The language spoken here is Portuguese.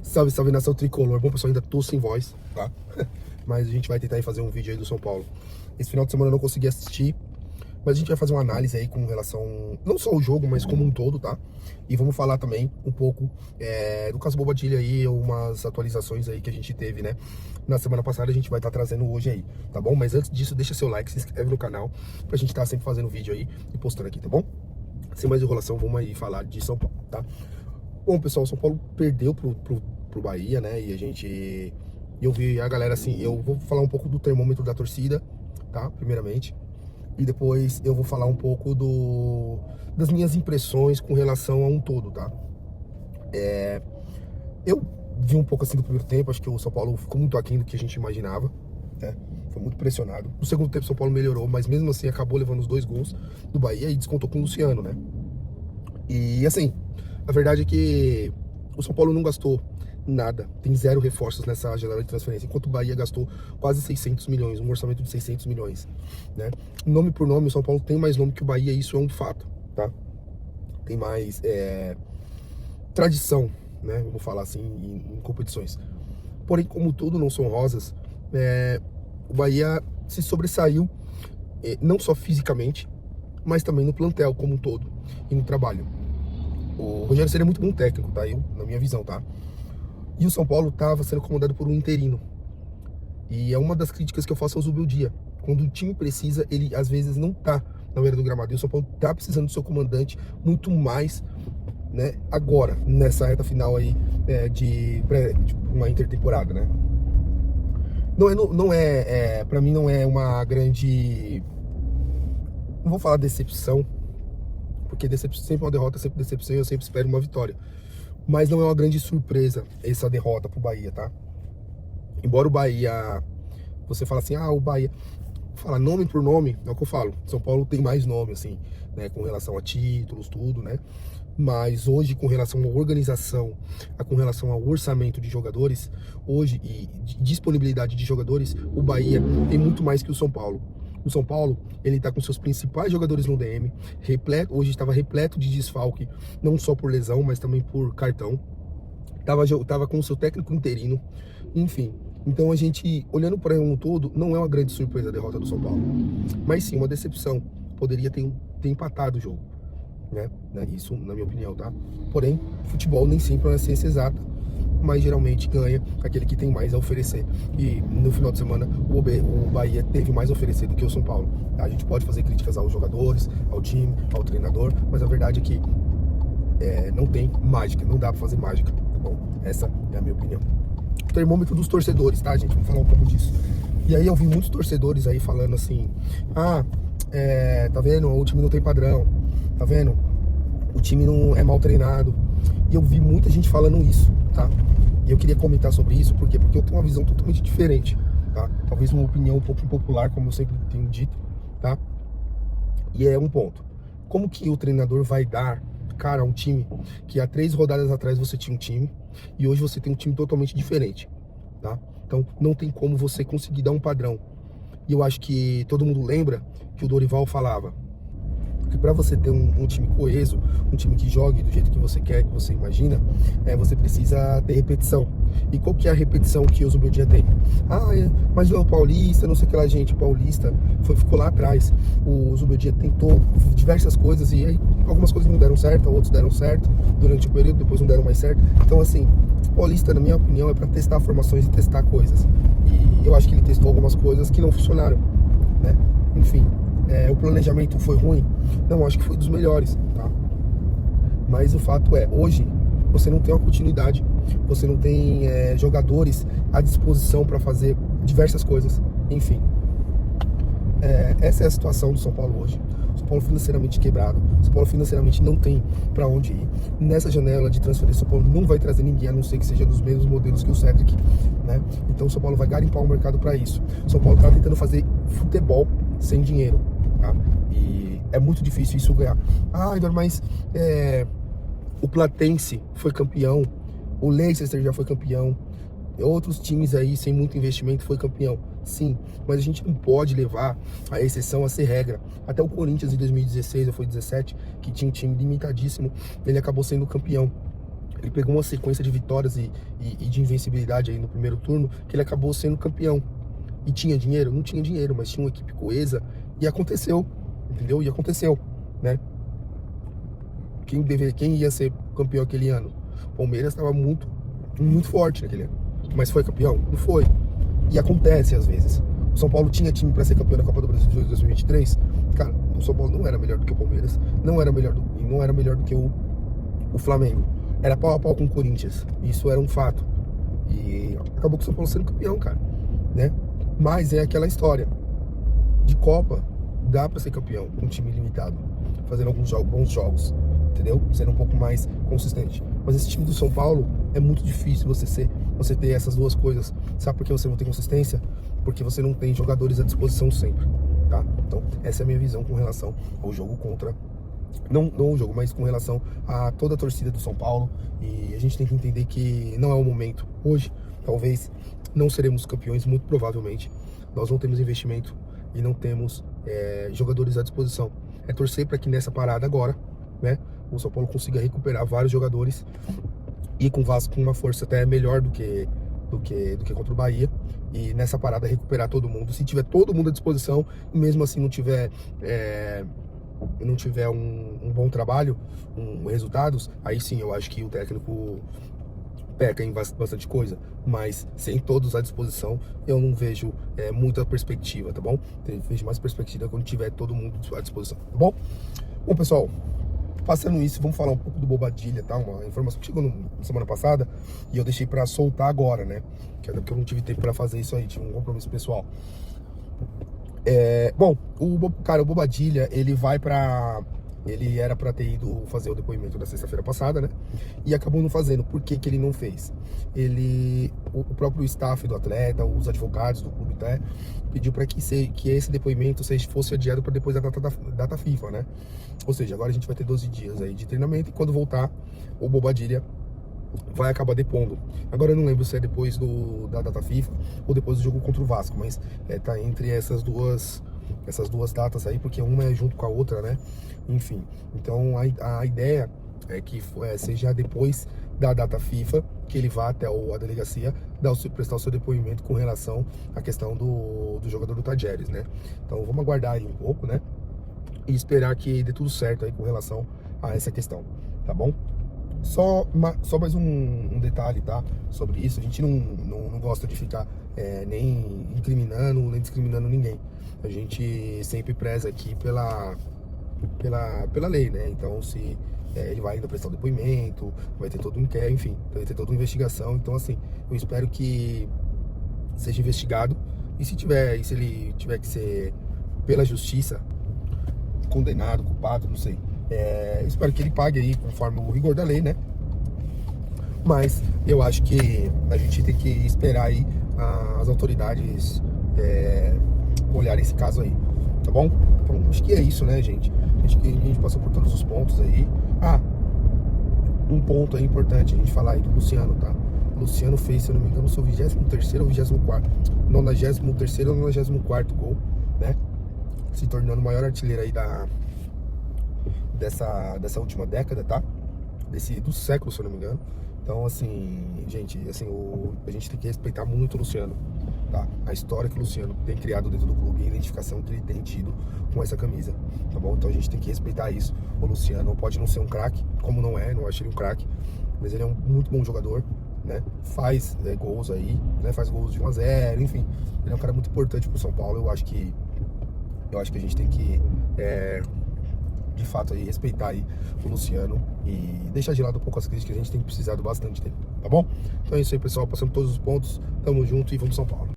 Salve, salve nação tricolor. Bom, pessoal, ainda tô sem voz, tá? Mas a gente vai tentar ir fazer um vídeo aí do São Paulo. Esse final de semana eu não consegui assistir, mas a gente vai fazer uma análise aí com relação, não só ao jogo, mas como um todo, tá? E vamos falar também um pouco do caso Bobadilla aí, umas atualizações aí que a gente teve, né? Na semana passada a gente vai estar trazendo hoje aí, tá bom? Mas antes disso, deixa seu like, se inscreve no canal, pra gente estar sempre fazendo vídeo aí e postando aqui, tá bom? Sem mais enrolação, vamos aí falar de São Paulo, tá? Bom, pessoal, o São Paulo perdeu pro Bahia, né? E eu vi a galera assim, eu vou falar um pouco do termômetro da torcida, tá? Primeiramente. E depois eu vou falar um pouco das minhas impressões com relação a um todo, tá? Eu vi um pouco assim do primeiro tempo, acho que o São Paulo ficou muito aquém do que a gente imaginava, né? Foi muito pressionado. No segundo tempo o São Paulo melhorou, mas mesmo assim acabou levando os 2 gols do Bahia e descontou com o Luciano, né? E assim, a verdade é que o São Paulo não gastou nada, tem 0 reforços nessa janela de transferência, enquanto o Bahia gastou quase 600 milhões, um orçamento de 600 milhões, né? Nome por nome, o São Paulo tem mais nome que o Bahia, isso é um fato, tá? Tem mais tradição, né? Vamos falar assim, em competições. Porém, como tudo não são rosas, o Bahia se sobressaiu, não só fisicamente, mas também no plantel como um todo e no trabalho. O Rogério seria muito bom técnico, tá? Na minha visão, tá? E o São Paulo estava sendo comandado por um interino. E é uma das críticas que eu faço ao Zubeldia. Quando o time precisa, ele às vezes não tá na beira do gramado. E o São Paulo tá precisando do seu comandante muito mais, né? Agora, nessa reta final aí de uma intertemporada, né? Pra mim não é uma grande... Não vou falar decepção, porque decepção sempre é uma derrota, sempre decepção, e eu sempre espero uma vitória. Mas não é uma grande surpresa essa derrota pro Bahia, tá? Embora o Bahia, você fala assim, o Bahia, fala nome por nome, é o que eu falo, São Paulo tem mais nome, assim, né, com relação a títulos, tudo, né? Mas hoje, com relação à organização, com relação ao orçamento de jogadores, hoje, e disponibilidade de jogadores, o Bahia tem muito mais que o São Paulo. O São Paulo, ele tá com seus principais jogadores no DM, hoje estava repleto de desfalque, não só por lesão, mas também por cartão. Tava com o seu técnico interino, enfim. Então a gente, olhando para um todo, não é uma grande surpresa a derrota do São Paulo. Mas sim, uma decepção. Poderia ter empatado o jogo, né? Isso, na minha opinião, tá? Porém, futebol nem sempre é uma ciência exata, mas geralmente ganha aquele que tem mais a oferecer. E no final de semana o Bahia teve mais a oferecer do que o São Paulo, tá? A gente pode fazer críticas aos jogadores, ao time, ao treinador, mas a verdade é que não tem mágica, não dá pra fazer mágica, tá bom? Essa é a minha opinião. O termômetro dos torcedores, tá, gente? Vamos falar um pouco disso. E aí eu vi muitos torcedores aí falando assim, tá vendo? O time não tem padrão, tá vendo? O time não é mal treinado. E eu vi muita gente falando isso, tá? E eu queria comentar sobre isso, por quê? Porque eu tenho uma visão totalmente diferente, tá? Talvez uma opinião um pouco impopular, como eu sempre tenho dito, tá? E é um ponto. Como que o treinador vai dar cara a um time que há 3 rodadas atrás você tinha um time e hoje você tem um time totalmente diferente, tá? Então não tem como você conseguir dar um padrão. E eu acho que todo mundo lembra que o Dorival falava que para você ter um time coeso, um time que jogue do jeito que você quer, que você imagina, você precisa ter repetição. E qual que é a repetição que o Zubeldia tem? Mas o Paulista, não sei o que lá, gente, o Paulista ficou lá atrás. O Zubeldia tentou diversas coisas e aí algumas coisas não deram certo, outros deram certo durante o período, depois não deram mais certo. Então assim, o Paulista, na minha opinião, é para testar formações e testar coisas. E eu acho que ele testou algumas coisas que não funcionaram, né? Enfim. O planejamento foi ruim? Não, acho que foi dos melhores, tá? Mas o fato é, hoje você não tem uma continuidade, você não tem jogadores à disposição para fazer diversas coisas, enfim. Essa é a situação do São Paulo hoje. O São Paulo financeiramente quebrado, o São Paulo financeiramente não tem para onde ir. Nessa janela de transferência, o São Paulo não vai trazer ninguém, a não ser que seja dos mesmos modelos que o Cedric, né? Então o São Paulo vai garimpar o mercado para isso. O São Paulo tá tentando fazer futebol sem dinheiro, tá? E é muito difícil isso ganhar. Igor, mas o Platense foi campeão, o Leicester já foi campeão, outros times aí sem muito investimento foi campeão. Sim, mas a gente não pode levar a exceção a ser regra. Até o Corinthians em 2016 ou foi 2017, que tinha um time limitadíssimo, ele acabou sendo campeão. Ele pegou uma sequência de vitórias e de invencibilidade aí no primeiro turno, que ele acabou sendo campeão. E tinha dinheiro? Não tinha dinheiro, mas tinha uma equipe coesa e aconteceu, entendeu? E aconteceu, né? Quem ia ser campeão aquele ano? O Palmeiras estava muito forte naquele ano. Mas foi campeão? Não foi. E acontece às vezes. O São Paulo tinha time para ser campeão da Copa do Brasil de 2023. Cara, o São Paulo não era melhor do que o Palmeiras, não era melhor do que o Flamengo. Era pau a pau com o Corinthians. Isso era um fato. E acabou com o São Paulo sendo campeão, cara, né? Mas é aquela história de Copa, dá para ser campeão com um time limitado, fazendo alguns bons jogos, entendeu? Sendo um pouco mais consistente. Mas esse time do São Paulo é muito difícil você ter essas duas coisas. Sabe por que você não tem consistência? Porque você não tem jogadores à disposição sempre, tá? Então, essa é a minha visão com relação ao jogo contra... Não o jogo, mas com relação a toda a torcida do São Paulo. E a gente tem que entender que não é o momento. Hoje, talvez, não seremos campeões, muito provavelmente. Nós não temos investimento e não temos jogadores à disposição. É torcer para que nessa parada agora, né, o São Paulo consiga recuperar vários jogadores e com o Vasco com uma força até melhor do que contra o Bahia. E nessa parada recuperar todo mundo. Se tiver todo mundo à disposição e mesmo assim não tiver um bom trabalho, resultados, aí sim eu acho que o técnico peca em bastante coisa, mas sem todos à disposição eu não vejo muita perspectiva, tá bom? Eu vejo mais perspectiva quando tiver todo mundo à disposição, tá bom? Bom, pessoal, passando isso, vamos falar um pouco do Bobadilha, tá? Uma informação que chegou na semana passada e eu deixei pra soltar agora, né? Que até porque eu não tive tempo pra fazer isso aí, tive um compromisso pessoal. Bom, o Bobadilha, ele era pra ter ido fazer o depoimento da sexta-feira passada, né? E acabou não fazendo. Por que que ele não fez? O próprio staff do atleta, os advogados do clube até, pediu para que esse depoimento fosse adiado para depois da data FIFA, né? Ou seja, agora a gente vai ter 12 dias aí de treinamento e quando voltar, o Bobadilha vai acabar depondo. Agora eu não lembro se é depois da data FIFA ou depois do jogo contra o Vasco, mas tá entre essas duas datas aí, porque uma é junto com a outra, né? Enfim, então a ideia é que seja depois da data FIFA que ele vá até a delegacia prestar o seu depoimento com relação à questão do jogador do Tadjeres, né? Então vamos aguardar aí um pouco, né? E esperar que dê tudo certo aí com relação a essa questão, tá bom? Só mais um detalhe, tá? Sobre isso, a gente não gosta de ficar nem incriminando, nem discriminando ninguém. A gente sempre preza aqui pela lei, né? Então, se ele vai ainda prestar o depoimento, vai ter todo um inquérito, enfim, vai ter toda uma investigação. Então, assim, eu espero que seja investigado. E se ele tiver que ser pela justiça, condenado, culpado, não sei. Espero que ele pague aí conforme o rigor da lei, né? Mas eu acho que a gente tem que esperar aí as autoridades olharem esse caso aí, tá bom? Então acho que é isso, né, gente? Acho que a gente passou por todos os pontos aí. Um ponto aí importante a gente falar aí do Luciano, tá? O Luciano fez, se eu não me engano, o seu 23º ou 24º, 93º ou 94º gol, né? Se tornando o maior artilheiro aí dessa última década, tá? Do século, se eu não me engano. Então, assim, gente, assim, a gente tem que respeitar muito o Luciano, tá? A história que o Luciano tem criado dentro do clube e a identificação que ele tem tido com essa camisa, tá bom? Então a gente tem que respeitar isso. O Luciano pode não ser um craque, como não acho ele um craque, mas ele é um muito bom jogador, né? Faz gols aí, né? Faz gols de 1-0, enfim. Ele é um cara muito importante pro São Paulo. Eu acho que a gente tem que de fato aí respeitar aí o Luciano e deixar de lado um pouco as críticas. A gente tem precisado bastante dele, tá bom? Então é isso aí, pessoal, passando todos os pontos, tamo junto e vamos São Paulo.